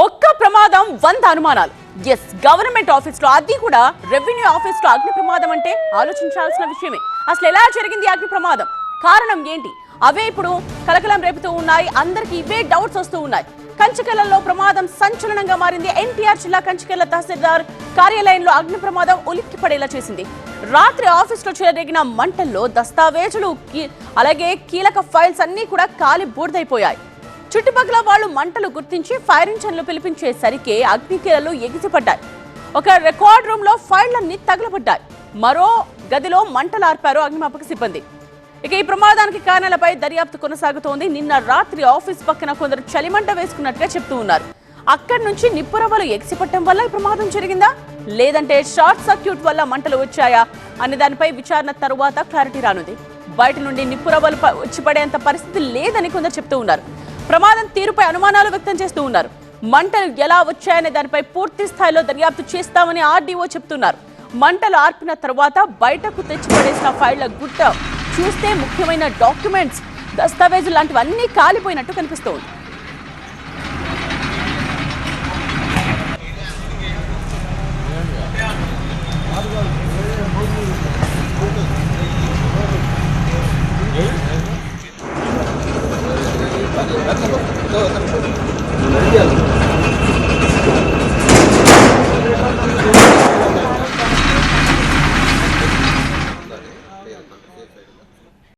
ఒక్క ప్రమాదం 100 అనుమానాలు. ఎస్, గవర్నమెంట్ ఆఫీస్లో, అది కూడా రెవెన్యూ ఆఫీస్లో అగ్ని ప్రమాదం అంటే ఆలోచించాల్సిన విషయమే. అసలు ఎలా జరిగింది అగ్ని ప్రమాదం, కారణం ఏంటి, అవే ఇప్పుడు కలకలం రేపుతూ ఉన్నాయి. అందరికి ఇవే డౌట్స్ వస్తూ ఉన్నాయి. కంచికెళ్లలో ప్రమాదం సంచలనంగా మారింది. ఎన్టీఆర్ జిల్లా కంచికెళ్ల తహసీల్దార్ కార్యాలయంలో అగ్ని ప్రమాదం ఉలిక్కి పడేలా చేసింది. రాత్రి ఆఫీస్లో చెలరేగిన మంటల్లో దస్తావేజులు అలాగే కీలక ఫైల్స్ అన్ని కూడా కాలి బూడిదైపోయాయి. చుట్టుపక్కల వాళ్ళు మంటలు గుర్తించి ఫైర్ ఇంజన్లు పిలిపించేసరికి అగ్నికీలలు ఎగిసిపడ్డాయి. ఒక రికార్డ్ రూమ్ లో ఫైళ్లన్నీ తగలబడ్డాయి. మరో గదిలో మంటలు ఆర్పారు అగ్నిమాపక సిబ్బంది. ఇక ఈ ప్రమాదానికి కారణాలపై దర్యాప్తు కొనసాగుతోంది. నిన్న రాత్రి ఆఫీస్ పక్కన కొందరు చలిమంట వేసుకున్నట్టుగా చెప్తూ ఉన్నారు. అక్కడి నుంచి నిప్పురవ్వలు ఎగిసిపట్టడం వల్ల ఈ ప్రమాదం జరిగిందా, లేదంటే షార్ట్ సర్క్యూట్ వల్ల మంటలు వచ్చాయా అనే దానిపై విచారణ తరువాత క్లారిటీ రానుంది. బయట నుండి నిప్పురవ్వలు వచ్చి పడేంత పరిస్థితి లేదని కొందరు చెప్తూ ఉన్నారు. ప్రమాదం తీరుపై అనుమానాలు వ్యక్తం చేస్తూ ఉన్నారు. మంటలు ఎలా వచ్చాయనే దానిపై పూర్తి స్థాయిలో దర్యాప్తు చేస్తామని ఆర్డీఓ చెప్తున్నారు. మంటలు ఆర్పిన తర్వాత బయటకు తెచ్చిపడేసిన ఫైళ్ల గుట్ట చూస్తే ముఖ్యమైన డాక్యుమెంట్స్, దస్తావేజులు లాంటివన్నీ కాలిపోయినట్టు కనిపిస్తోంది.